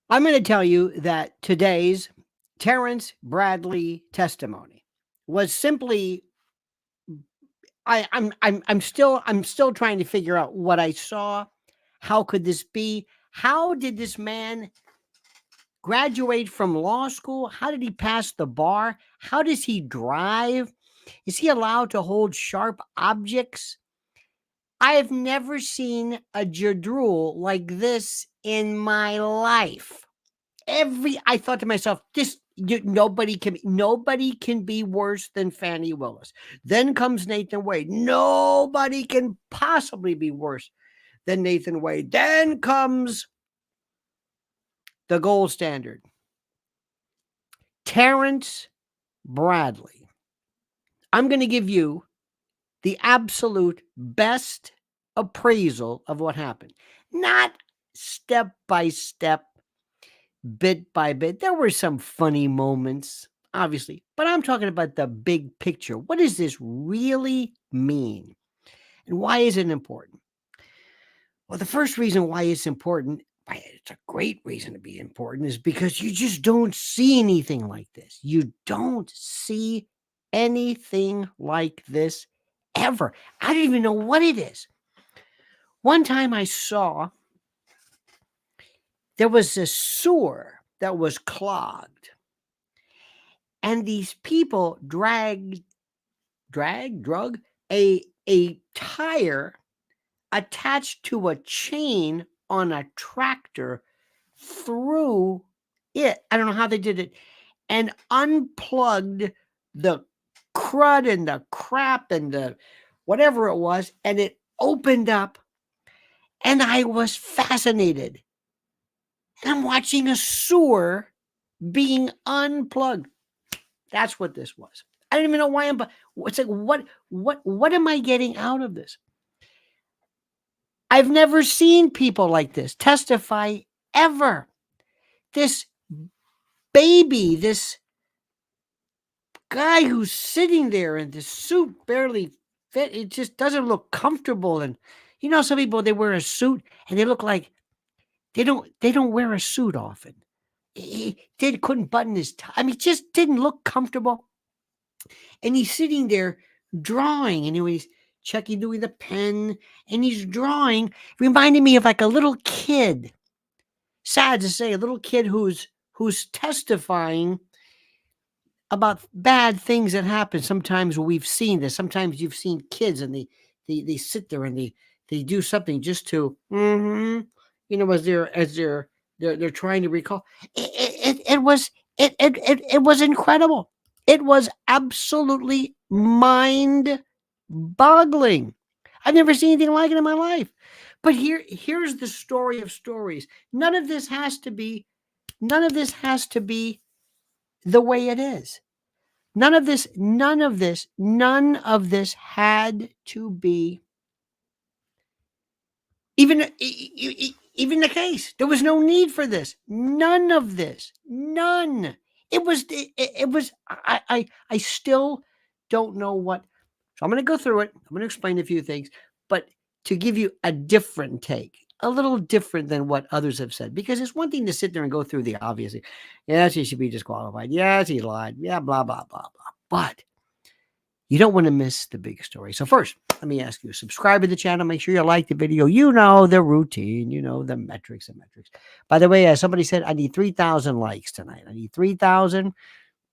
I'm going to tell you that today's Terrence Bradley testimony was simply I'm still trying to figure out what I saw. How could this be? How did this man graduate from law school? How did he pass the bar? How does he drive? Is he allowed to hold sharp objects? I have never seen a jadrul like this in my life. I thought to myself, nobody can be worse than Fani Willis. Then comes Nathan Wade. Nobody can possibly be worse than Nathan Wade. Then comes the gold standard, Terrence Bradley. I'm going to give you the absolute best appraisal of what happened. Not step by step, bit by bit. There were some funny moments, obviously, but I'm talking about the big picture. What does this really mean? And why is it important? Well, the first reason why it's important, it's a great reason to be important, is because you just don't see anything like this. You don't see anything like this ever. I don't even know what it is. One time I saw there was a sewer that was clogged, and these people drug a tire attached to a chain on a tractor through it. I don't know how they did it, and unplugged the crud and the crap and the whatever it was, and it opened up, and I was fascinated. And I'm watching a sewer being unplugged. That's what this was. I don't even know why but it's like, what am I getting out of this? I've never seen people like this testify ever. This baby, this guy who's sitting there in this suit barely fit, it just doesn't look comfortable. And some people, they wear a suit and they look like they don't wear a suit often. He couldn't button his tie. I mean, it just didn't look comfortable. And he's sitting there drawing, and he's checking, doing the pen, and he's drawing. Reminded me of like a little kid. Sad to say, a little kid who's testifying about bad things that happen. Sometimes we've seen this. Sometimes you've seen kids, and they sit there and they do something just to, as they're trying to recall. It was incredible. It was absolutely mind-boggling. I've never seen anything like it in my life. But here's the story of stories. None of this has to be the way it is. None of this had to be even the case. There was no need for this. None of this. None. It was I still don't know what. So I'm going to go through it. I'm going to explain a few things, but to give you a different take, a little different than what others have said, because it's one thing to sit there and go through the obvious. Yes, he should be disqualified. Yes, he lied. Yeah, blah, blah, blah, blah. But you don't want to miss the big story. So first, let me ask you, subscribe to the channel. Make sure you like the video. You know the routine. You know the metrics and metrics. By the way, somebody said, I need 3,000 likes tonight. I need 3,000.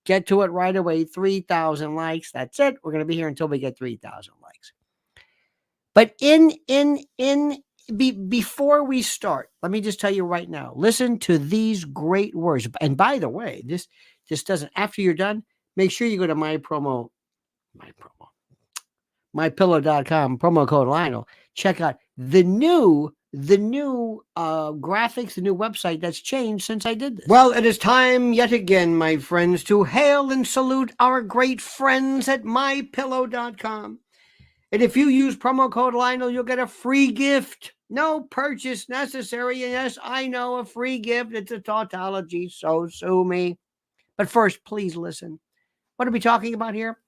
Get to it right away. 3,000 likes. That's it. We're going to be here until we get 3,000 likes. But before we start, let me just tell you right now, listen to these great words. And by the way, this doesn't, after you're done, make sure you go to mypillow.com, promo code Lionel. Check out the new graphics, the new website that's changed since I did this. Well, it is time yet again, my friends, to hail and salute our great friends at mypillow.com. And if you use promo code Lionel, you'll get a free gift. No purchase necessary. And yes, I know, a free gift. It's a tautology, so sue me. But first, please listen. What are we talking about here?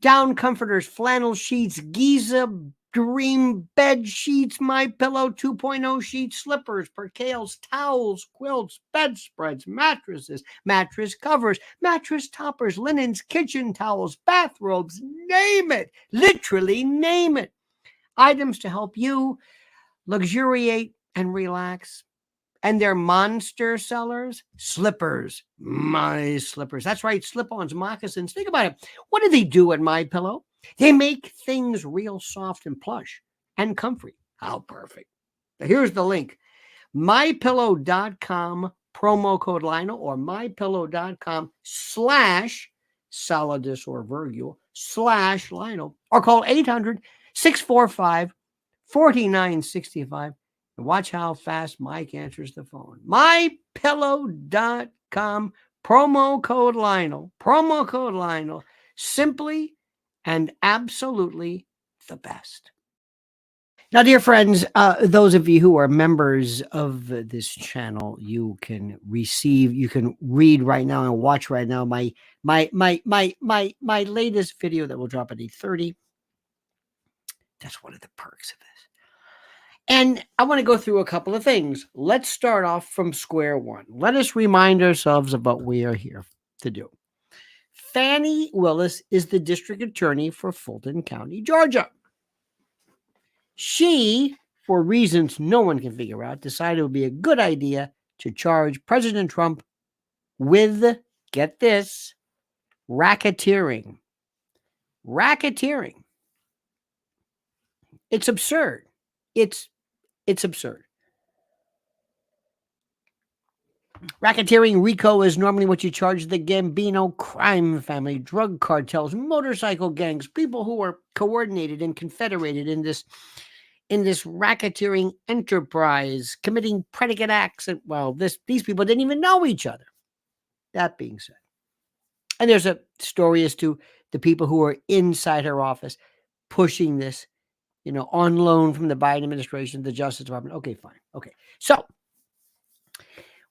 Down comforters, flannel sheets, Giza Dream bed sheets, My Pillow 2.0 sheets, slippers, percales, towels, quilts, bedspreads, mattresses, mattress covers, mattress toppers, linens, kitchen towels, bathrobes, name it. Literally name it. Items to help you luxuriate and relax. And they're monster sellers. Slippers, my slippers. That's right, slip-ons, moccasins. Think about it. What do they do at My Pillow? They make things real soft and plush and comfy. How perfect. Here's the link. MyPillow.com, promo code Lionel, or MyPillow.com /Solidus or Virgil /Lionel, or call 800-645-4965. And watch how fast Mike answers the phone. MyPillow.com, promo code Lionel, simply and absolutely the best. Now, dear friends, those of you who are members of this channel, you can read right now and watch right now my latest video that will drop at 8:30. That's one of the perks of this. And I want to go through a couple of things. Let's start off from square one. Let us remind ourselves of what we are here to do. Fani Willis is the district attorney for Fulton County, Georgia. She, for reasons no one can figure out, decided it would be a good idea to charge President Trump with, get this, racketeering. Racketeering. It's absurd. It's absurd. Racketeering, RICO, is normally what you charge the Gambino crime family, drug cartels, motorcycle gangs, people who are coordinated and confederated in this racketeering enterprise, committing predicate acts. And, well, these people didn't even know each other. That being said, and there's a story as to the people who are inside her office pushing this, on loan from the Biden administration, the Justice Department. Okay, fine. Okay. So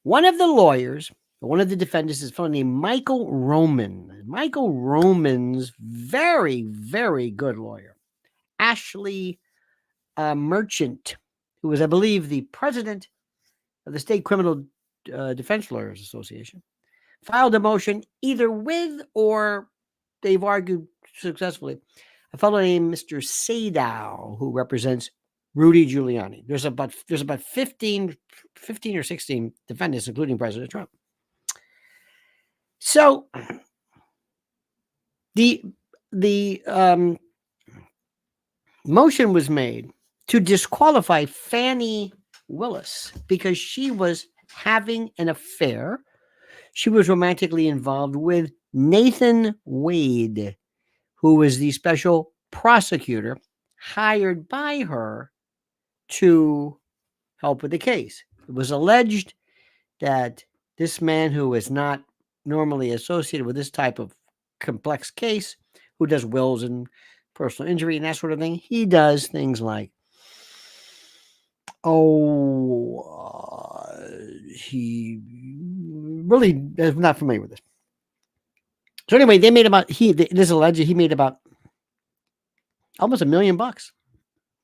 one of the lawyers, one of the defendants, is a fellow named Michael Roman. Michael Roman's very, very good lawyer, Ashley Merchant, who was, I believe, the president of the State Criminal Defense Lawyers Association, filed a motion either with, or they've argued successfully, a fellow named Mr. Sadow, who represents Rudy Giuliani. There's about 15 or 16 defendants, including President Trump. So the motion was made to disqualify Fani Willis because she was having an affair. She was romantically involved with Nathan Wade, who was the special prosecutor hired by her to help with the case. It was alleged that this man, who is not normally associated with this type of complex case, who does wills and personal injury and that sort of thing, he does things like, he really is not familiar with this. So anyway, they made about, this alleged he made about almost $1 million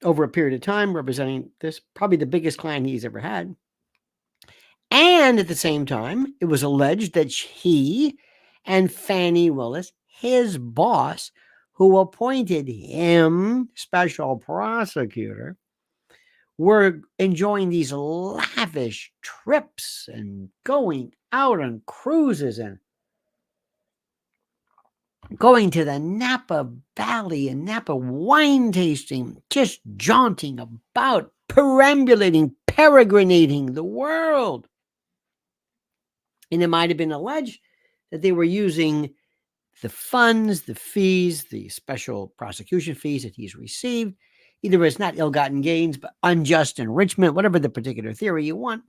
over a period of time, representing this, probably the biggest client he's ever had. And at the same time, it was alleged that he and Fani Willis, his boss, who appointed him special prosecutor, were enjoying these lavish trips and going out on cruises and going to the Napa Valley and Napa wine tasting, just jaunting about, perambulating, peregrinating the world. And it might have been alleged that they were using the funds, the fees, the special prosecution fees that he's received, either as not ill-gotten gains, but unjust enrichment, whatever the particular theory you want,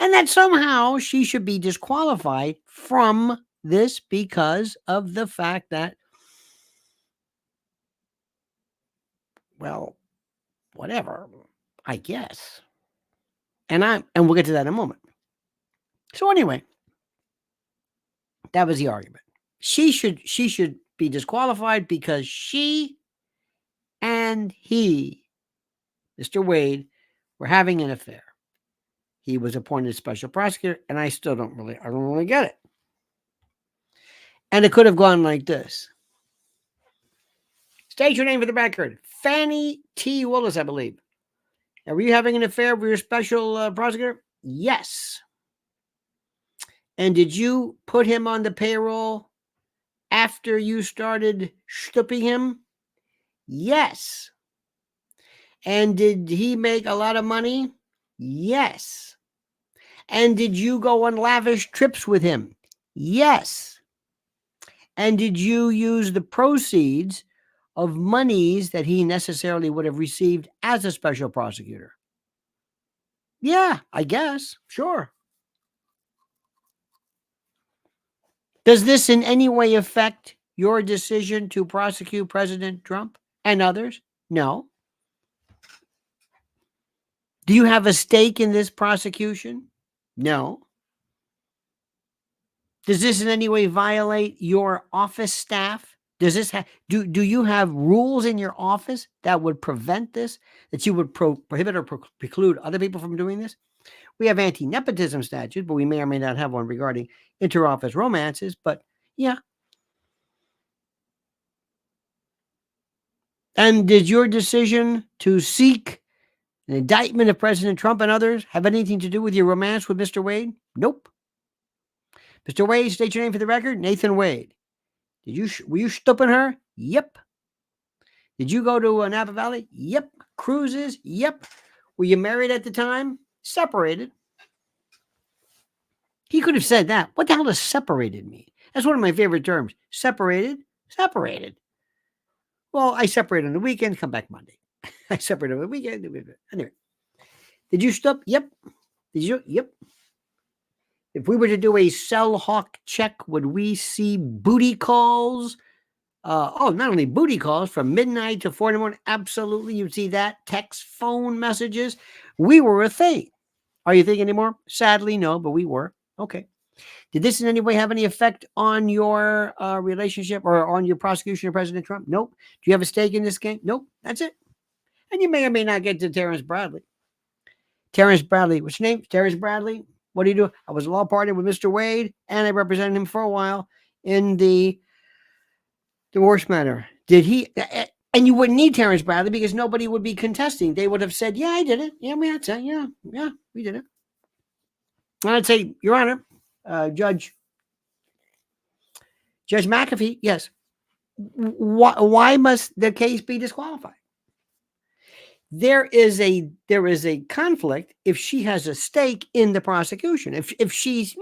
and that somehow she should be disqualified from this because of the fact that, well, whatever, I guess. And we'll get to that in a moment. So anyway, that was the argument. She should be disqualified because she and he, Mr. Wade, were having an affair. He was appointed special prosecutor, and I don't really get it. And it could have gone like this. State your name for the record. Fani T. Willis, I believe. Now, were you having an affair with your special prosecutor? Yes. And did you put him on the payroll after you started stooping him? Yes. And did he make a lot of money? Yes. And did you go on lavish trips with him? Yes. And did you use the proceeds of monies that he necessarily would have received as a special prosecutor? Yeah, I guess. Sure. Does this in any way affect your decision to prosecute President Trump and others? No. Do you have a stake in this prosecution? No. Does this in any way violate your office staff? Does this do you have rules in your office that would prevent this, that you would prohibit or preclude other people from doing this? We have anti-nepotism statutes, but we may or may not have one regarding inter-office romances, but yeah. And did your decision to seek an indictment of President Trump and others have anything to do with your romance with Mr. Wade? Nope. Mr. Wade, state your name for the record. Nathan Wade. Were you stooping her? Yep. Did you go to Napa Valley? Yep. Cruises? Yep. Were you married at the time? Separated. He could have said that. What the hell does separated mean? That's one of my favorite terms. Separated. Separated. Well, I separate on the weekend, come back Monday. I separate on the weekend. Anyway. Did you stop? Yep. Did you? Yep. If we were to do a cell hawk check, would we see booty calls? Not only booty calls from midnight to 4 in the morning. Absolutely. You'd see that. Text, phone messages. We were a thing. Are you thinking anymore? Sadly, no, but we were. Okay. Did this in any way have any effect on your relationship or on your prosecution of President Trump? Nope. Do you have a stake in this game? Nope. That's it. And you may or may not get to Terrence Bradley. Terrence Bradley. What's your name? Terrence Bradley. What do you do? I was a law partner with Mr. Wade, and I represented him for a while in the divorce matter. Did he? And you wouldn't need Terrence Bradley because nobody would be contesting. They would have said, yeah, I did it. Yeah, we had to. Yeah, we did it. And I'd say, Your Honor, Judge McAfee, yes. Why must the case be disqualified? There is a conflict if she has a stake in the prosecution. If she's,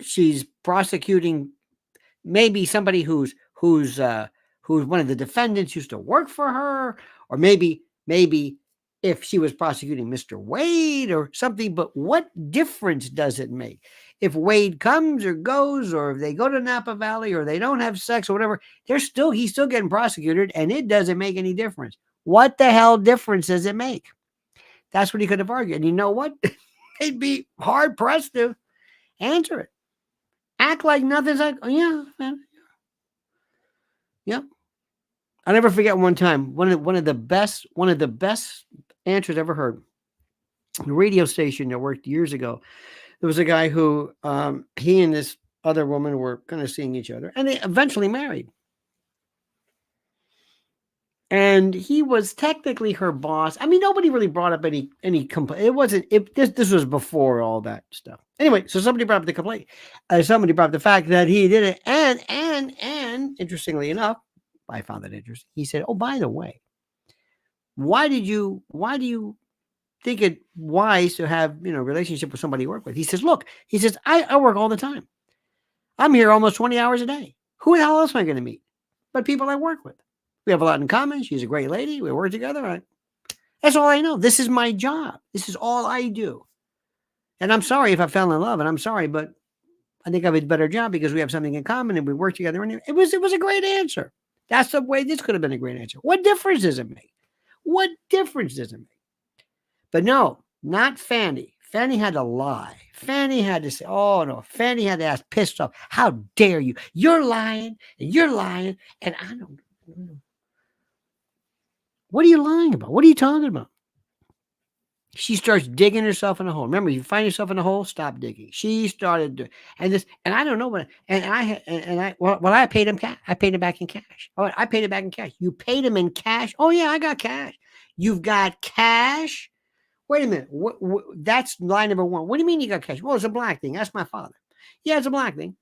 she's prosecuting maybe somebody who's one of the defendants used to work for her, or maybe if she was prosecuting Mr. Wade or something. But what difference does it make if Wade comes or goes, or if they go to Napa Valley, or they don't have sex or whatever? He's still getting prosecuted, and it doesn't make any difference. What the hell difference does it make? That's what he could have argued. And you know what? They'd be hard pressed to answer it. Act like nothing's like, oh, yeah, man. Yep. I'll never forget one time, one of the best answers I ever heard. On a radio station that worked years ago, there was a guy who he and this other woman were kind of seeing each other, and they eventually married. And he was technically her boss. I mean, nobody really brought up any complaint. It wasn't. This was before all that stuff. Anyway, so somebody brought up the complaint. Somebody brought up the fact that he did it, and interestingly enough, I found that interesting. He said, "Oh, by the way, why do you think it wise to have relationship with somebody you work with?" He says, "Look," he says, I work all the time. I'm here almost 20 hours a day. Who the hell else am I going to meet but people I work with? We have a lot in common. She's a great lady. We work together. That's all I know. This is my job. This is all I do. And I'm sorry if I fell in love, and I'm sorry, but I think I have a better job because we have something in common and we work together. And it was a great answer. That's the way this could have been a great answer. What difference does it make? What difference does it make? But no, not Fani. Fanny had to lie. Fanny had to say, oh no, Fanny had to ask, pissed off, how dare you? You're lying, and I don't know. What are you lying about? What are you talking about? She starts digging herself in a hole. Remember, you find yourself in a hole, stop digging. She started, and I don't know what, I paid him cash. I paid him back in cash. Oh, I paid it back in cash. You paid him in cash? Oh yeah, I got cash. You've got cash? Wait a minute. That's line number one. What do you mean you got cash? Well, it's a black thing. That's my father. Yeah, it's a black thing.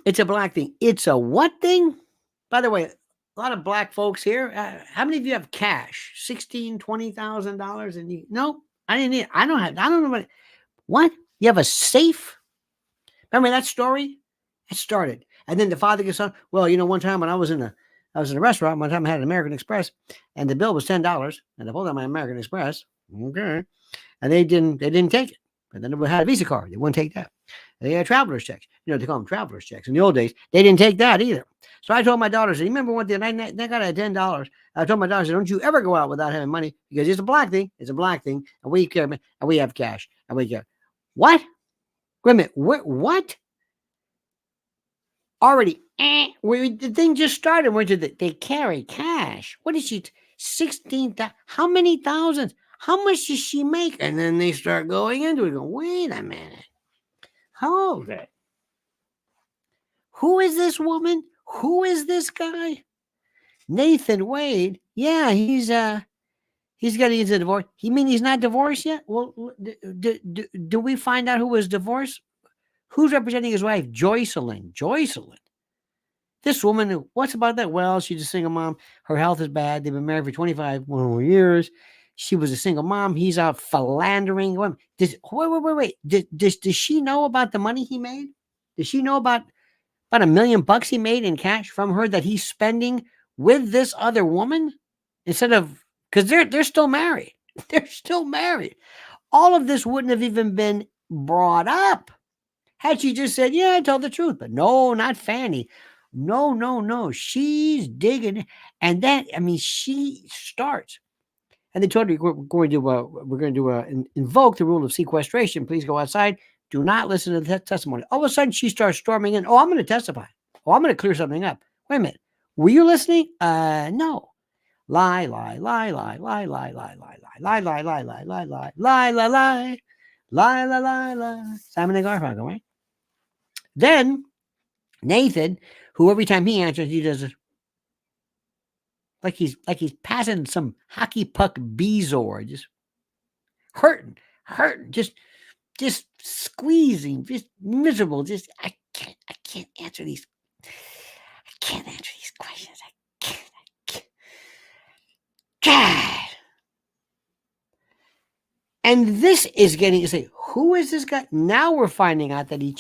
It's a black thing. It's a what thing? By the way, a lot of black folks here. How many of you have cash? $20,000, and you? No, I didn't need. I don't know what. You have a safe? Remember that story? It started, and then the father gets on. Well, one time when I was in a restaurant. One time I had an American Express, and the bill was $10, and I pulled out my American Express. Okay, and they didn't take it. And then they had a Visa card. They wouldn't take that. They had traveler's checks. They call them traveler's checks. In the old days, they didn't take that either. So I told my daughter, you remember one thing? I got a $10. I told my daughter, don't you ever go out without having money, because it's a black thing. It's a black thing. And we care, and we have cash. And we care. What? Wait a minute. What? Already, the thing just started. They carry cash. What is she? 16,000. How many thousands? How much does she make? And then they start going into it. Go, wait a minute. Hold it. Who is this woman? Who is this guy? Nathan Wade. Yeah, he's getting into divorce. You mean he's not divorced yet? Well, do we find out who was divorced? Who's representing his wife? Joycelyn. This woman, what's about that? Well, she's a single mom. Her health is bad. They've been married for 25 years. She was a single mom. He's out philandering. Wait. Does she know about the money he made? Does she know about $1 million he made in cash from her that he's spending with this other woman? Instead of, because they're still married. They're still married. All of this wouldn't have even been brought up had she just said, yeah, I told the truth. But no, not Fanny. No. She's digging. And then, she starts. And they told her, we're going to invoke the rule of sequestration. Please go outside. Do not listen to the testimony. All of a sudden, she starts storming in. Oh, I'm going to testify. Oh, I'm going to clear something up. Wait a minute. Were you listening? No. Lie. Simon and Garfunkel, right? Then Nathan, who every time he answers, he does it like he's passing some hockey puck Bezor, just hurting, just squeezing, just miserable. Just I can't answer these. I can't answer these questions. I can't. God. And this is getting to say, who is this guy? Now we're finding out that he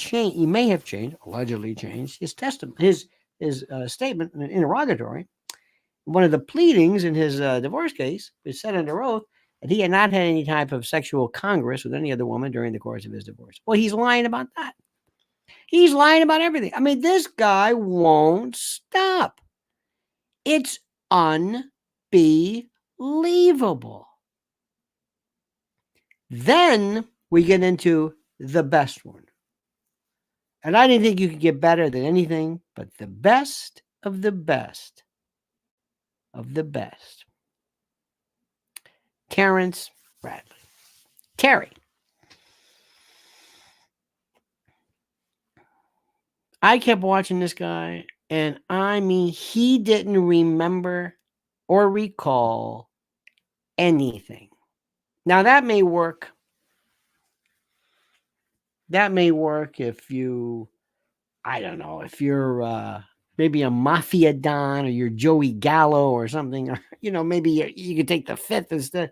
may have changed, allegedly changed his testimony, his statement in an interrogatory. One of the pleadings in his divorce case is said under oath that he had not had any type of sexual congress with any other woman during the course of his divorce. Well, he's lying about that. He's lying about everything. This guy won't stop. It's unbelievable. Then we get into the best one. And I didn't think you could get better than anything but the best of the best of the best. Terrence Bradley. Terry. I kept watching this guy, and he didn't remember or recall anything. Now, that may work. That may work if you, I don't know, if you're maybe a mafia don or you're Joey Gallo or something. Or, maybe you could take the fifth instead.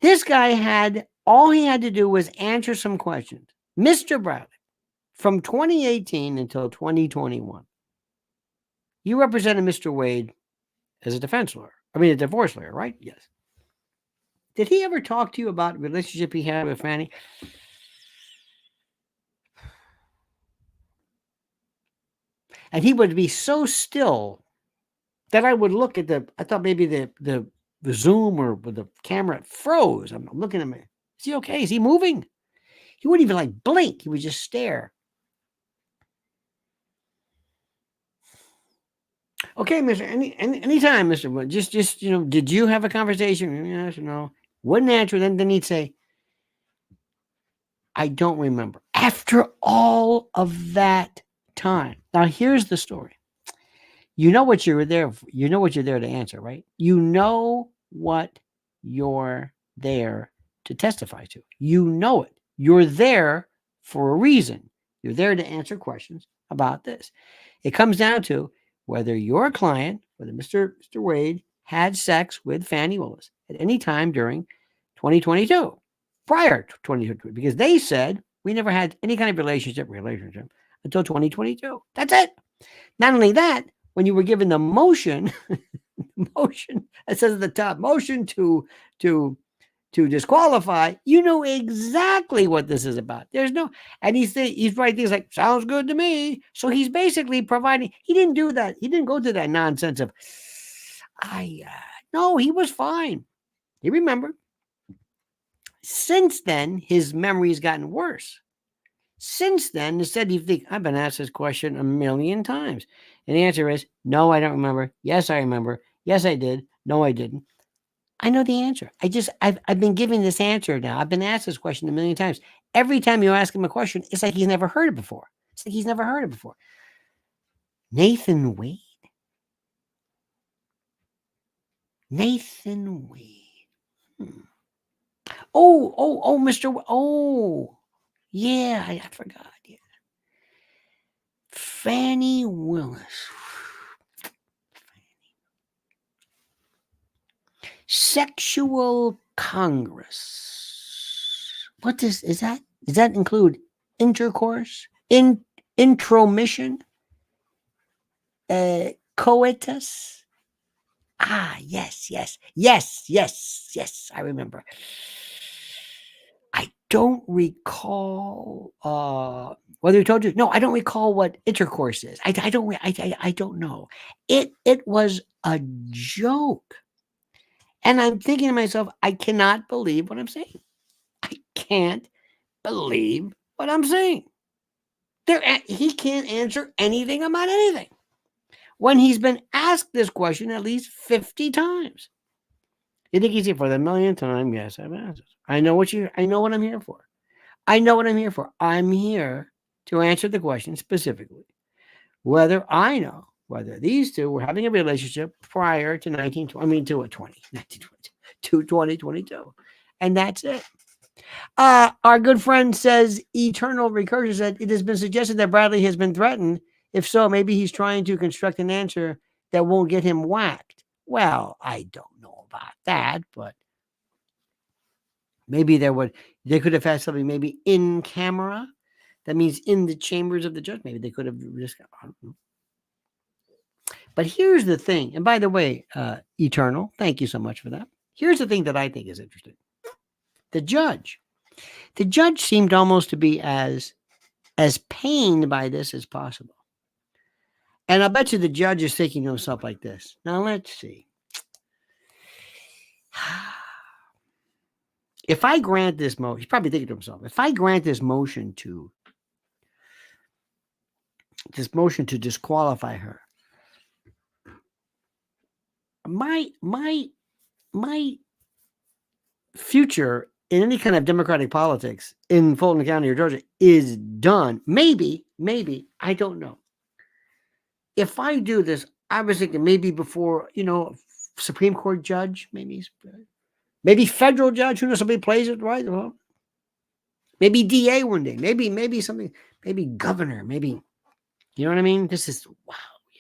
This guy all he had to do was answer some questions. Mr. Bradley, from 2018 until 2021, you represented Mr. Wade as a defense lawyer. A divorce lawyer, right? Yes. Did he ever talk to you about the relationship he had with Fanny? And he would be so still that I would look at I thought maybe the Zoom or with the camera, it froze. I'm looking at him. Is he okay? Is he moving? He wouldn't even like blink. He would just stare. Okay, Mister. Anytime, Mister. Just did you have a conversation? Yes or no? Wouldn't answer. Then he'd say, I don't remember. After all of that time. Now here's the story. You know what you're there for. You know what you're there to answer, right? You know what you're there to testify to. You know it. You're there for a reason. You're there to answer questions about this. It comes down to whether your client, whether Mr. Wade, had sex with Fani Willis at any time during 2022, prior to 2022, because they said we never had any kind of relationship until 2022. That's it. Not only that, when you were given the motion, it says at the top, motion to disqualify, you know exactly what this is about. There's no, and he's writing things like, sounds good to me. So he's basically providing, he didn't do that. He didn't go to that nonsense of, no, he was fine. He remembered. Since then, his memory's gotten worse. Since then, instead you think, I've been asked this question a million times. And the answer is, no, I don't remember. Yes, I remember. Yes, I did. No, I didn't. I know the answer. I've been giving this answer now. I've been asked this question a million times. Every time you ask him a question, it's like he's never heard it before. It's like he's never heard it before. Nathan Wade. Oh, Mr. Oh, yeah, I forgot. Yeah. Fani Willis. Sexual Congress. What is that? Does that include intercourse? Intromission? Coitus? Yes. I remember. I don't recall whether he told you. No, I don't recall what intercourse is. I don't know. It was a joke. And I'm thinking to myself, I cannot believe what I'm saying. I can't believe what I'm saying. He can't answer anything about anything when he's been asked this question at least 50 times. You think he's here for the millionth time? Yes, I've asked. I know what I'm here for. I'm here to answer the question specifically. Whether I know whether these two were having a relationship prior to 2022. And that's it. Our good friend says Eternal Recursion said it has been suggested that Bradley has been threatened. If so, maybe he's trying to construct an answer that won't get him whacked. Well, I don't know about that, but maybe they could have had something maybe in camera. That means in the chambers of the judge. Maybe they could have just, I don't know. But here's the thing. And by the way, Eternal, thank you so much for that. Here's the thing that I think is interesting. The judge seemed almost to be as pained by this as possible. And I bet you the judge is thinking to himself like this. Now, let's see. If I grant this motion, he's probably thinking to himself, if I grant this motion to disqualify her, my future in any kind of democratic politics in Fulton County or Georgia is done. Maybe, I don't know. If I do this, I was thinking maybe before, Supreme Court judge, maybe federal judge, who knows, somebody plays it right. Well, maybe DA one day, maybe something, maybe governor, maybe, you know what I mean? This is, wow, yeah.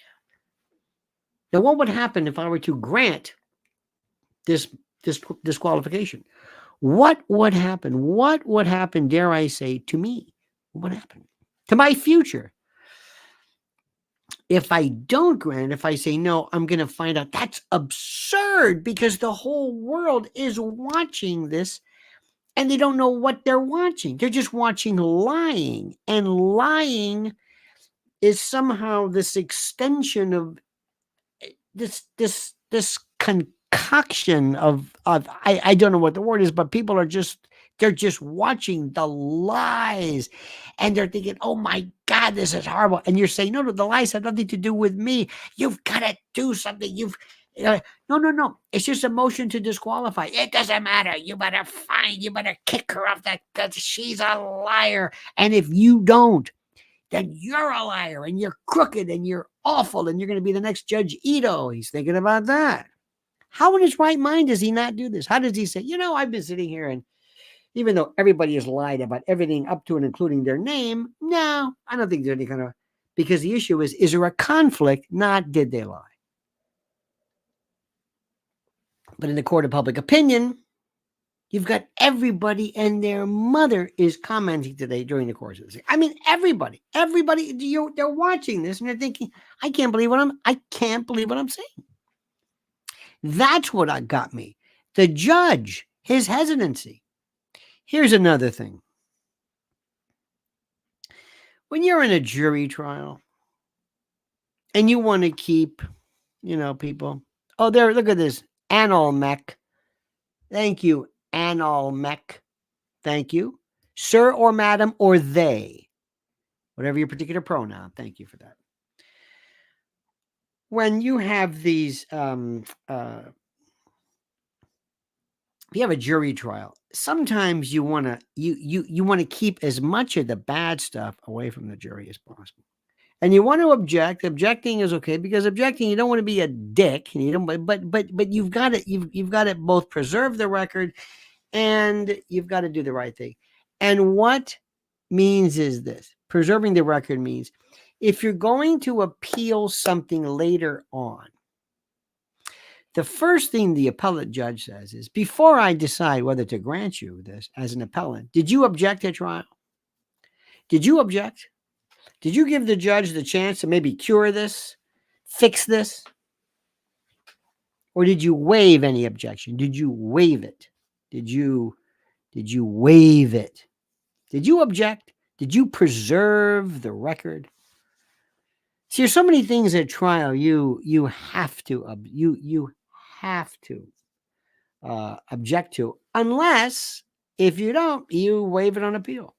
Now, what would happen if I were to grant this disqualification? What would happen? What would happen, dare I say, to me? What would happen to my future? If I don't grant, if I say no, I'm going to find out that's absurd because the whole world is watching this and they don't know what they're watching. They're just watching lying, and lying is somehow this extension of this concoction of I don't know what the word is, but people are they're just watching the lies and they're thinking, oh my God, this is horrible. And you're saying, no, the lies have nothing to do with me. You've got to do something. No. It's just a motion to disqualify. It doesn't matter. You better kick her off that she's a liar. And if you don't, then you're a liar and you're crooked and you're awful and you're going to be the next Judge Ito. He's thinking about that. How in his right mind does he not do this? How does he say, I've been sitting here and even though everybody has lied about everything up to and including their name, no, I don't think there's any kind of, because the issue is there a conflict, not did they lie? But in the court of public opinion, you've got everybody and their mother is commenting today during the course of this. I mean, everybody, they're watching this and they're thinking, I can't believe what I'm saying. That's what got me. The judge, his hesitancy. Here's another thing. When you're in a jury trial and you want to keep, people. Oh, there, look at this. Analmec. Thank you, Analmec. Thank you. Sir or madam or they. Whatever your particular pronoun. Thank you for that. When you have these, if you have a jury trial, sometimes you want to keep as much of the bad stuff away from the jury as possible. And you want to object. Objecting is okay because objecting, you don't want to be a dick. And you don't, but you've got to both preserve the record and you've got to do the right thing. And what means is this: preserving the record means if you're going to appeal something later on, the first thing the appellate judge says is, before I decide whether to grant you this as an appellant, did you object at trial? Did you object? Did you give the judge the chance to maybe cure this, fix this? Or did you waive any objection? Did you waive it? Did you waive it? Did you object? Did you preserve the record? See, there's so many things at trial you have to object to, unless if you don't, you waive it on appeal.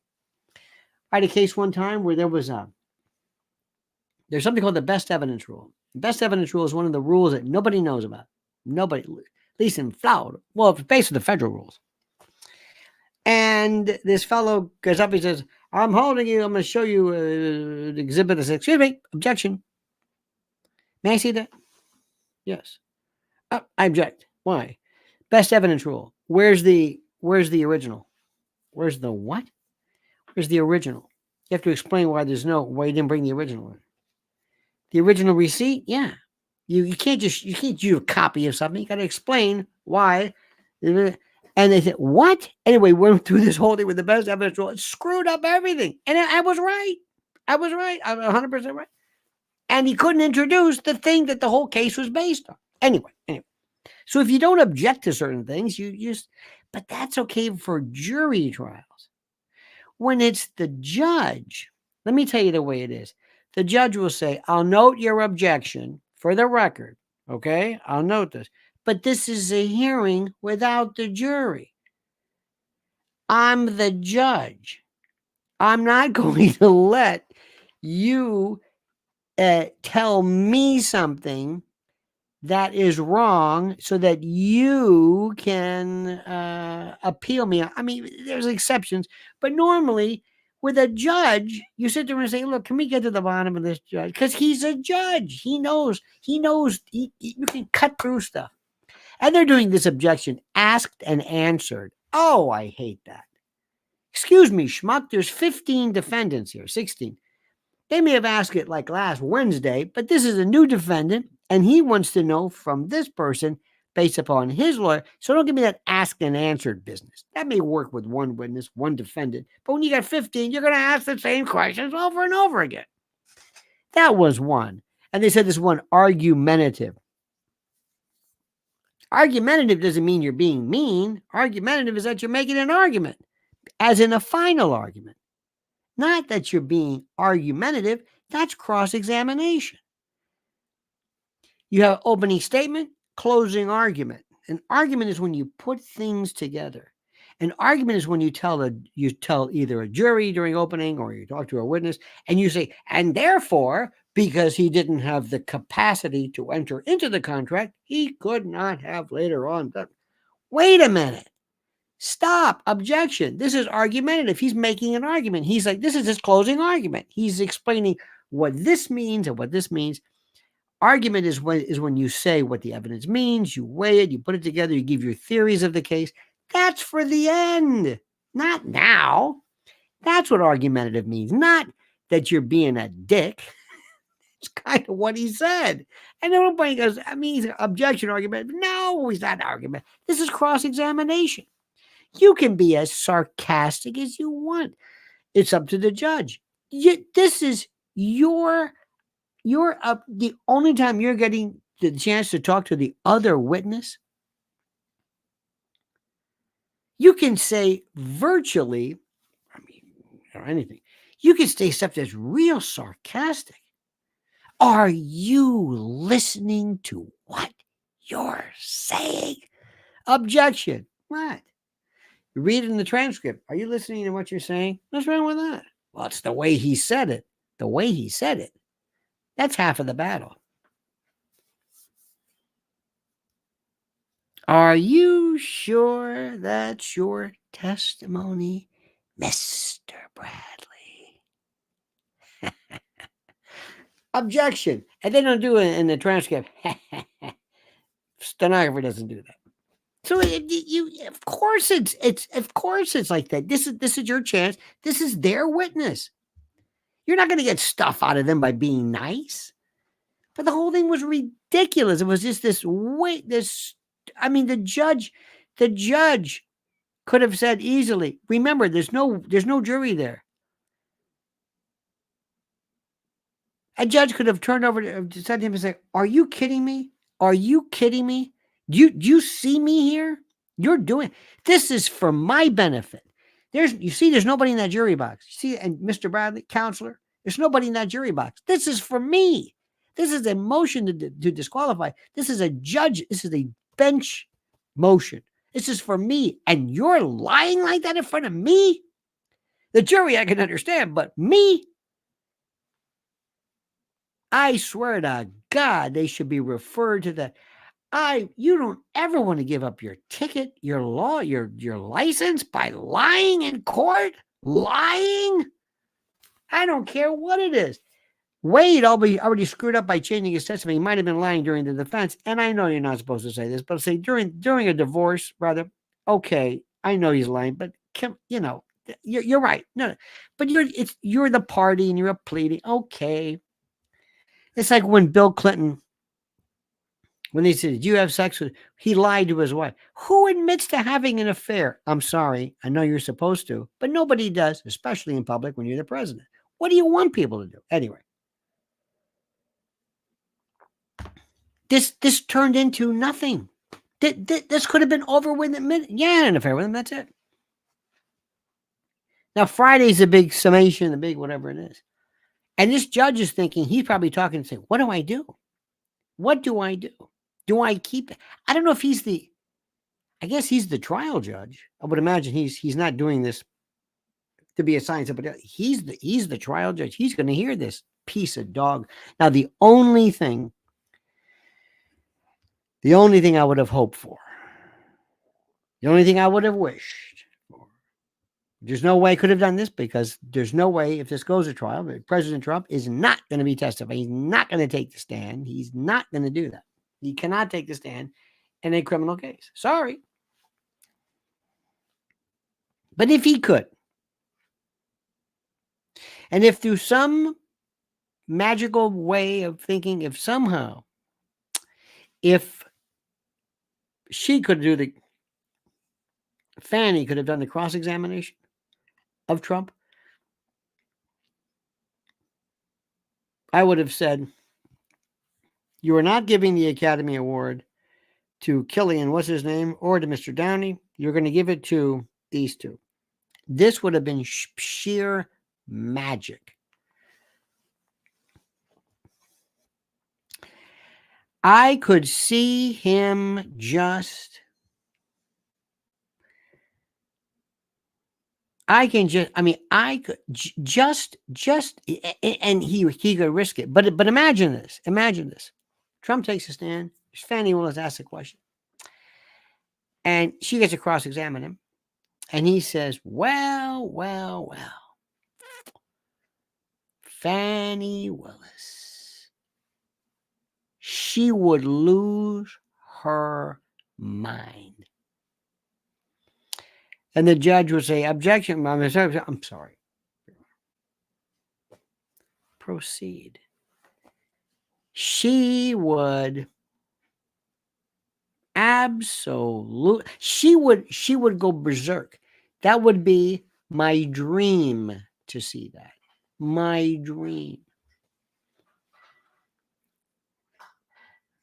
I had a case one time where there's something called the best evidence rule. The best evidence rule is one of the rules that nobody knows about. Nobody, at least in Florida. Well, it's based on the federal rules. And this fellow goes up, he says, I'm holding you, I'm going to show you the exhibit. I said, excuse me, objection. May I see that? Yes. I object. Why? Best evidence rule. Where's the original? Where's the what? Where's the original? You have to explain why you didn't bring the original in. The original receipt? Yeah. You can't do a copy of something. You got to explain why. And they said, what? Anyway, we went through this whole thing with the best evidence rule. It screwed up everything. And I was right. I was 100% right. And he couldn't introduce the thing that the whole case was based on. Anyway. So if you don't object to certain things, but that's okay for jury trials. When it's the judge, let me tell you the way it is. The judge will say, I'll note your objection for the record. Okay, I'll note this. But this is a hearing without the jury. I'm the judge. I'm not going to let you tell me something that is wrong so that you can appeal me. I mean, there's exceptions, but normally with a judge, you sit there and say, look, can we get to the bottom of this judge? Because he's a judge. He knows you can cut through stuff. And they're doing this objection, asked and answered. Oh, I hate that. Excuse me, schmuck, there's 15 defendants here, 16. They may have asked it like last Wednesday, but this is a new defendant, and he wants to know from this person based upon his lawyer. So don't give me that asked and answered business. That may work with one witness, one defendant, but when you got 15, you're going to ask the same questions over and over again. That was one. And they said this one, argumentative. Argumentative doesn't mean you're being mean. Argumentative is that you're making an argument, as in a final argument. Not that you're being argumentative. That's cross-examination. You have opening statement, closing argument. An argument is when you put things together. An argument is when you tell either a jury during opening or you talk to a witness and you say, and therefore, because he didn't have the capacity to enter into the contract, he could not have later on done. Wait a minute. Stop. Objection. This is argumentative. He's making an argument. He's like, this is his closing argument. He's explaining what this means and what this means. Argument is when you say what the evidence means, you weigh it, you put it together, you give your theories of the case. That's for the end, not now. That's what argumentative means, not that you're being a dick. It's kind of what he said. And then everybody goes, I mean, he's an objection argument. No, he's not an argument. This is cross-examination. You can be as sarcastic as you want. It's up to the judge. This is you're up. The only time you're getting the chance to talk to the other witness, you can say virtually, or anything. You can say stuff that's real sarcastic. Are you listening to what you're saying? Objection. What? You read it in the transcript. Are you listening to what you're saying? What's wrong with that? Well, it's the way he said it. The way he said it. That's half of the battle. Are you sure that's your testimony, Mr. Bradley? Objection. And they don't do it in the transcript. Stenographer doesn't do that. So of course it's like that. This is your chance. This is their witness. You're not going to get stuff out of them by being nice. But the whole thing was ridiculous. It was just the judge could have said easily, remember, there's no jury there. A judge could have turned over to said to him and said, are you kidding me? Are you kidding me? Do you see me here? You're doing this is for my benefit. There's nobody in that jury box. You see, and Mr. Bradley, counselor, there's nobody in that jury box. This is for me. This is a motion to disqualify. This is a judge. This is a bench motion. This is for me. And you're lying like that in front of me? The jury I can understand, but me? I swear to God, they should be referred to that. You don't ever want to give up your ticket, your law, your license by lying in court. Lying? I don't care what it is. Wade already screwed up by changing his testimony. He might have been lying during the defense. And I know you're not supposed to say this, but say during a divorce, brother. Okay, I know he's lying, but you're right. No, but you're the party and you're pleading. Okay. It's like when Bill Clinton, when they said, did you have sex with, he lied to his wife. Who admits to having an affair? I'm sorry. I know you're supposed to, but nobody does, especially in public when you're the president. What do you want people to do? Anyway. This turned into nothing. This could have been over with in a minute. Yeah, an affair with him. That's it. Now, Friday's a big summation, the big whatever it is. And this judge is thinking, he's probably talking and saying, what do I do? What do I do? Do I keep it? I don't know if I guess he's the trial judge. I would imagine he's not doing this to be assigned somebody else. He's the trial judge. He's going to hear this piece of dog. Now, the only thing I would have hoped for, the only thing I would have wished for, there's no way I could have done this because there's no way if this goes to trial, President Trump is not going to be testified. He's not going to take the stand. He's not going to do that. He cannot take the stand in a criminal case. Sorry. But if he could, and if through some magical way of thinking, if she could do Fani could have done the cross-examination of Trump, I would have said, you are not giving the Academy Award to Killian, what's his name, or to Mr. Downey. You're going to give it to these two. This would have been sheer magic. I could see him just. I could and he could risk it. But imagine this. Imagine this. Trump takes a stand. Fani Willis asks a question. And she gets to cross-examine him. And he says, well. Fani Willis. She would lose her mind. And the judge would say, objection, I'm sorry. Proceed. She would she would go berserk. That would be my dream to see that. My dream.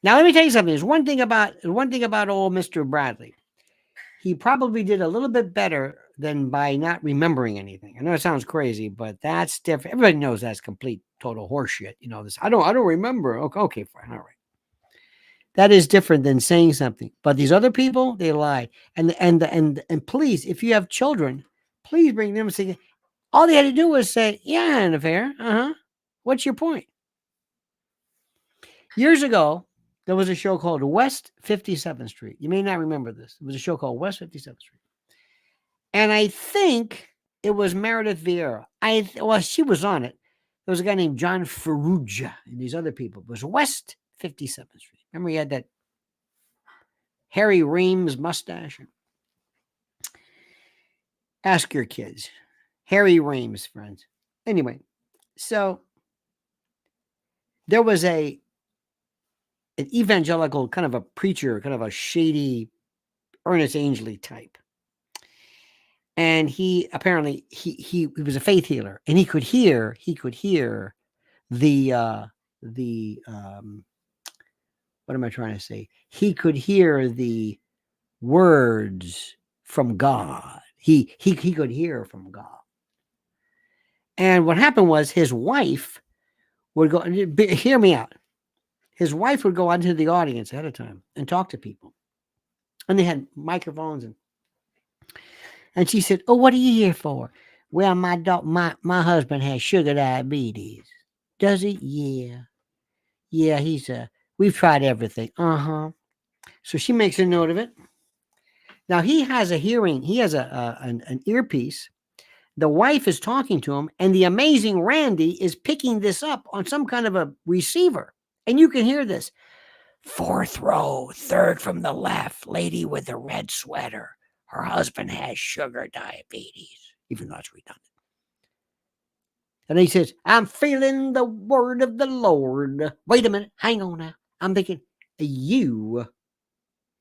Now let me tell you something. There's one thing about old Mr. Bradley. He probably did a little bit better than by not remembering anything. I know it sounds crazy, but that's different. Everybody knows that's complete total horseshit. You know this. I don't remember. Okay, fine, all right. That is different than saying something. But these other people, they lie. And please, if you have children, please bring them and say, all they had to do was say, yeah, an affair. What's your point? Years ago, there was a show called West 57th Street. You may not remember this. It was a show called West 57th Street. And I think it was Meredith Vieira. She was on it. There was a guy named John Ferrugia and these other people. It was West 57th Street. Remember he had that Harry Reams mustache? Ask your kids. Harry Reams, friends. Anyway, so there was an evangelical kind of a preacher, kind of a shady Ernest Angley type. And he apparently he was a faith healer, and he could hear the what am I trying to say? He could hear the words from God. He could hear from God. And what happened was his wife would go, hear me out. His wife would go out into the audience ahead of time and talk to people. And they had microphones and she said, oh, what are you here for? Well, my husband has sugar diabetes. Does he? Yeah. Yeah, we've tried everything. So she makes a note of it. Now he has a hearing. He has an earpiece. The wife is talking to him, and the amazing Randy is picking this up on some kind of a receiver. And you can hear this. 4th row, 3rd from the left, lady with the red sweater. Her husband has sugar diabetes, even though it's redundant. And he says, I'm feeling the word of the Lord. Wait a minute. Hang on now. I'm thinking, you're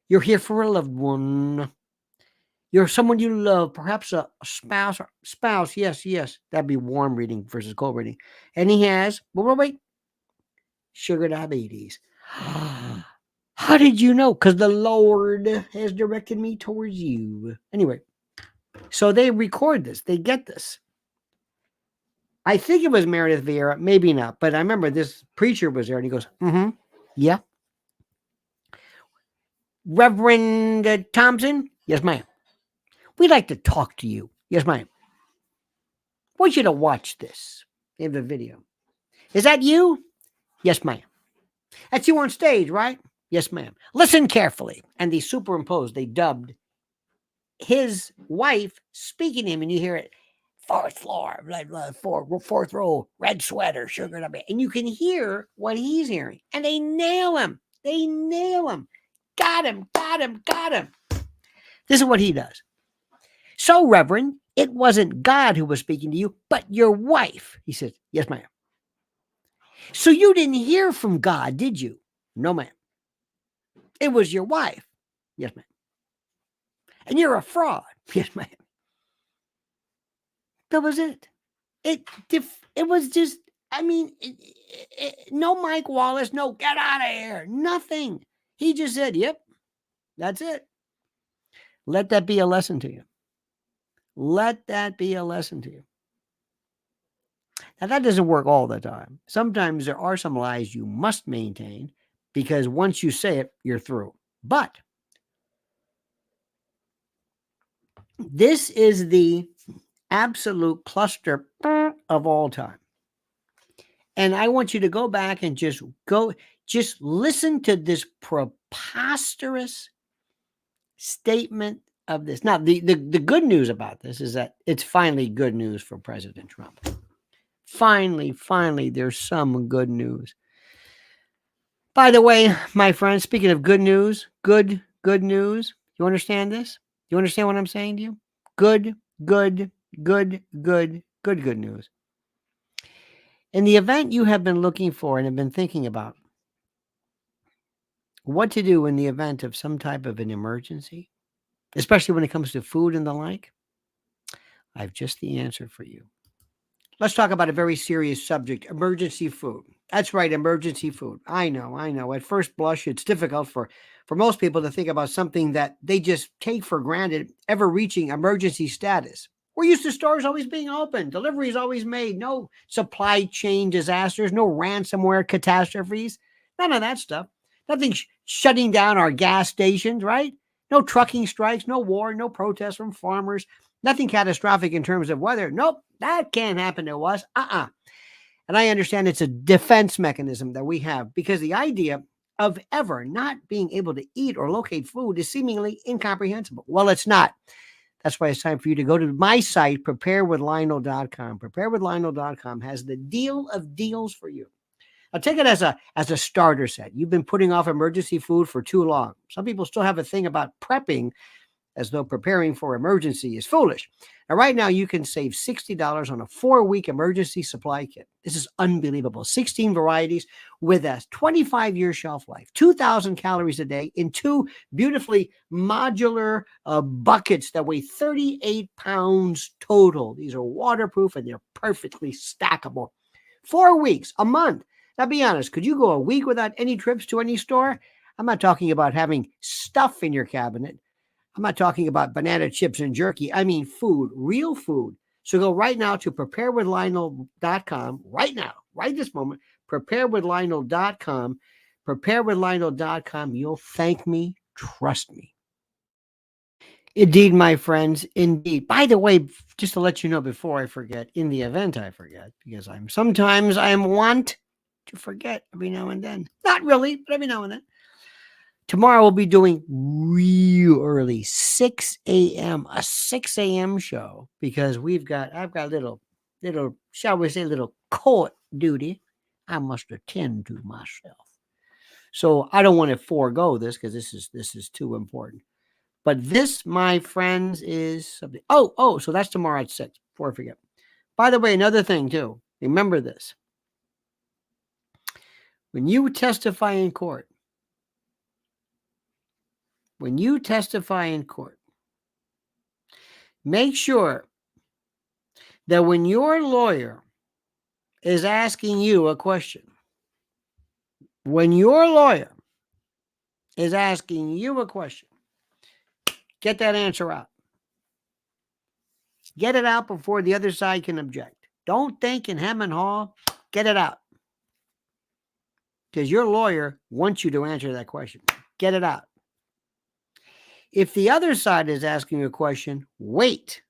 here for a loved one. You're someone you love, perhaps a spouse. Yes. That'd be warm reading versus cold reading. And he has, wait, sugar diabetes. How did you know? Because the Lord has directed me towards you. Anyway, so they record this. They get this. I think it was Meredith Vieira, maybe not, but I remember this preacher was there and he goes, yeah. Reverend Thompson? Yes, ma'am. We'd like to talk to you. Yes, ma'am. I want you to watch this. They have the video. Is that you? Yes, ma'am. That's you on stage, right? Yes, ma'am. Listen carefully. And they superimposed, they dubbed his wife speaking to him, and you hear it. 4th floor, 4th row, red sweater, sugar diabetes. And you can hear what he's hearing. And they nail him. Got him. This is what he does. So, Reverend, it wasn't God who was speaking to you, but your wife. He says, yes, ma'am. So you didn't hear from God, did you? No, ma'am. It was your wife. Yes, ma'am. And you're a fraud. Yes, ma'am. That was it. It was just, no Mike Wallace, no get out of here, nothing. He just said, yep, that's it. Let that be a lesson to you. Let that be a lesson to you. Now, that doesn't work all the time. Sometimes there are some lies you must maintain, because once you say it, you're through. But this is the absolute cluster of all time. And I want you to go back and just listen to this preposterous statement of this. Now, the good news about this is that it's finally good news for President Trump. Finally, there's some good news. By the way, my friends, speaking of good news, good news. You understand this? You understand what I'm saying to you? Good news. In the event you have been looking for and have been thinking about what to do in the event of some type of an emergency, especially when it comes to food and the like, I have just the answer for you. Let's talk about a very serious subject, emergency food. That's right, emergency food. I know. At first blush, it's difficult for most people to think about something that they just take for granted, ever reaching emergency status. We're used to stores always being open, deliveries always made, no supply chain disasters, no ransomware catastrophes, none of that stuff. Nothing shutting down our gas stations, right? No trucking strikes, no war, no protests from farmers, nothing catastrophic in terms of weather. Nope, that can't happen to us. And I understand it's a defense mechanism that we have because the idea of ever not being able to eat or locate food is seemingly incomprehensible. Well, it's not. That's why it's time for you to go to my site, preparewithlionel.com. Preparewithlionel.com has the deal of deals for you. Now, take it as a starter set. You've been putting off emergency food for too long. Some people still have a thing about prepping as though preparing for emergency is foolish. Now, right now, you can save $60 on a 4-week emergency supply kit. This is unbelievable. 16 varieties with a 25-year shelf life, 2,000 calories a day in 2 beautifully modular buckets that weigh 38 pounds total. These are waterproof and they're perfectly stackable. 4 weeks, a month. Now, be honest, could you go a week without any trips to any store? I'm not talking about having stuff in your cabinet. I'm not talking about banana chips and jerky. I mean food, real food. So go right now to preparewithlionel.com, right now, right this moment, preparewithlionel.com, preparewithlionel.com. You'll thank me, trust me. Indeed, my friends, indeed. By the way, just to let you know before I forget, in the event I forget, because I am want to forget every now and then. Not really, but every now and then. Tomorrow we'll be doing real early, 6 a.m., a 6 a.m. show because I've got little, shall we say, little court duty I must attend to myself. So I don't want to forego this because this is too important. But this, my friends, is something. Oh, so that's tomorrow at 6, before I forget. By the way, another thing too, remember this. When you testify in court, make sure that when your lawyer is asking you a question, get that answer out. Get it out before the other side can object. Don't think and hem and haw. Get it out. Because your lawyer wants you to answer that question. Get it out. If the other side is asking you a question, wait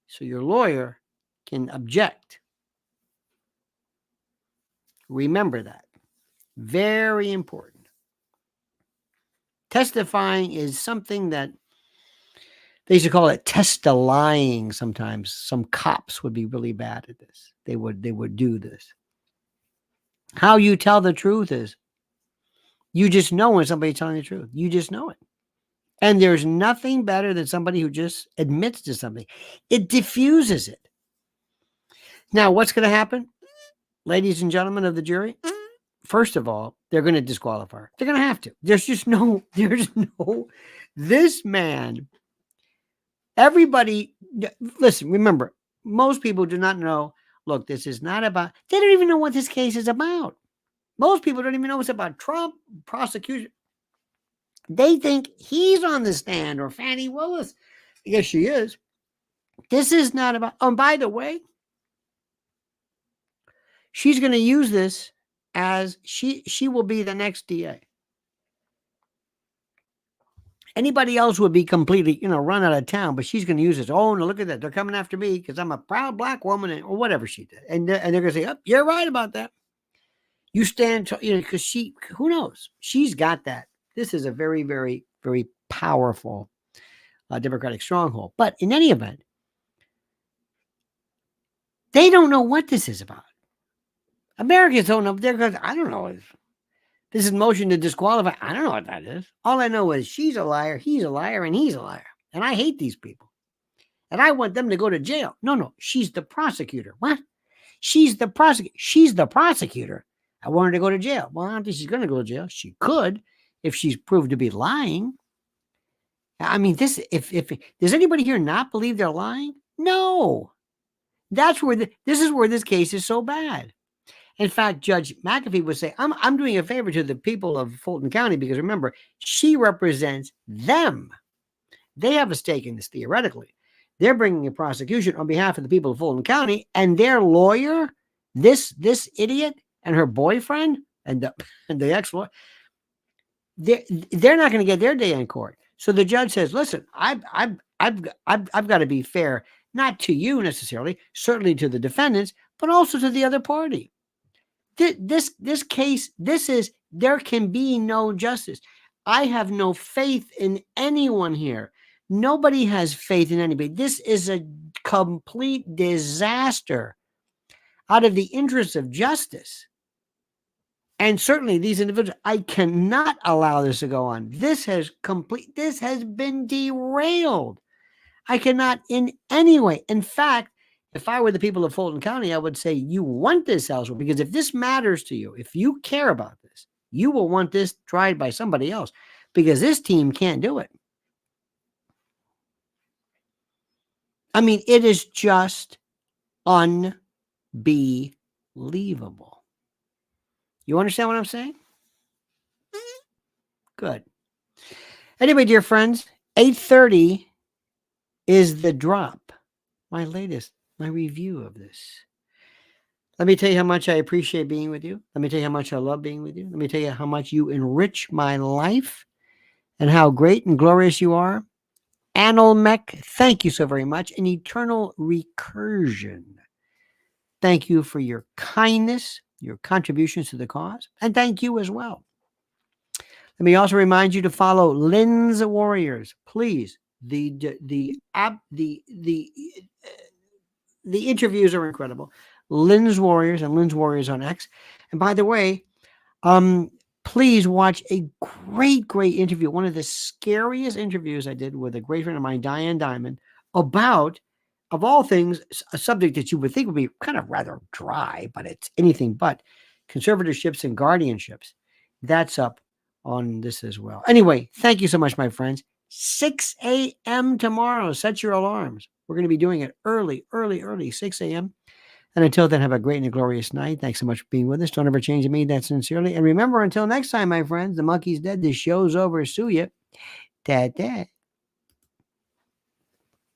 so your lawyer can object. Remember that. Very important. Testifying is something that they used to call it test-lying sometimes. Some cops would be really bad at this. They would do this. How you tell the truth is you just know when somebody's telling the truth. You just know it. And there's nothing better than somebody who just admits to something. It diffuses it. Now, what's going to happen, ladies and gentlemen of the jury? First of all, they're going to disqualify her. They're going to have to. This man, everybody, listen, remember, most people do not know, look, this is not about, they don't even know what this case is about. Most people don't even know it's about Trump, prosecution. They think he's on the stand or Fani Willis. I guess she is. This is not about, by the way, she's going to use this as she will be the next DA. Anybody else would be completely, run out of town, but she's going to use this. Oh, no, look at that. They're coming after me because I'm a proud black woman or whatever she did. And they're going to say, oh, you're right about that. You stand, because who knows? She's got that. This is a very, very, very powerful Democratic stronghold. But in any event, they don't know what this is about. Americans don't know. They're going, I don't know. This is motion to disqualify. I don't know what that is. All I know is she's a liar, he's a liar, and he's a liar. And I hate these people. And I want them to go to jail. No, she's the prosecutor. What? She's the prosecutor. She's the prosecutor. I want her to go to jail. Well, I don't think she's going to go to jail. She could if she's proved to be lying. I mean, this. If does anybody here not believe they're lying? No. That's where this is where this case is so bad. In fact, Judge McAfee would say, I'm doing a favor to the people of Fulton County because remember, she represents them. They have a stake in this theoretically. They're bringing a prosecution on behalf of the people of Fulton County, and their lawyer, this idiot, and her boyfriend, and the ex-lawyer, they're not going to get their day in court. So the judge says, "Listen, I've got to be fair, not to you necessarily, certainly to the defendants, but also to the other party. This case, there can be no justice. I have no faith in anyone here. Nobody has faith in anybody. This is a complete disaster out of the interests of justice. And certainly these individuals, I cannot allow this to go on. This has been derailed. I cannot in any way. In fact, if I were the people of Fulton County, I would say you want this elsewhere, because if this matters to you, if you care about this, you will want this tried by somebody else, because this team can't do it. I mean, it is just unbelievable. You understand what I'm saying? Good. Anyway, dear friends, 8:30 is the drop. My review of this. Let me tell you how much I appreciate being with you. Let me tell you how much I love being with you. Let me tell you how much you enrich my life and how great and glorious you are. Analmec, thank you so very much. An eternal recursion. Thank you for your kindness, your contributions to the cause, and thank you as well. Let me also remind you to follow Lynn's Warriors, please. The interviews are incredible. Lynn's Warriors and Lynn's Warriors on X. And by the way, please watch a great interview. One of the scariest interviews I did with a great friend of mine, Diane Diamond, about, of all things, a subject that you would think would be kind of rather dry, but it's anything but conservatorships and guardianships. That's up on this as well. Anyway, thank you so much, my friends. 6 a.m. tomorrow. Set your alarms. We're going to be doing it early, 6 a.m. And until then, have a great and a glorious night. Thanks so much for being with us. Don't ever change. I mean that sincerely. And remember, until next time, my friends, the monkey's dead. The show's over. Sue ya. Ta-ta.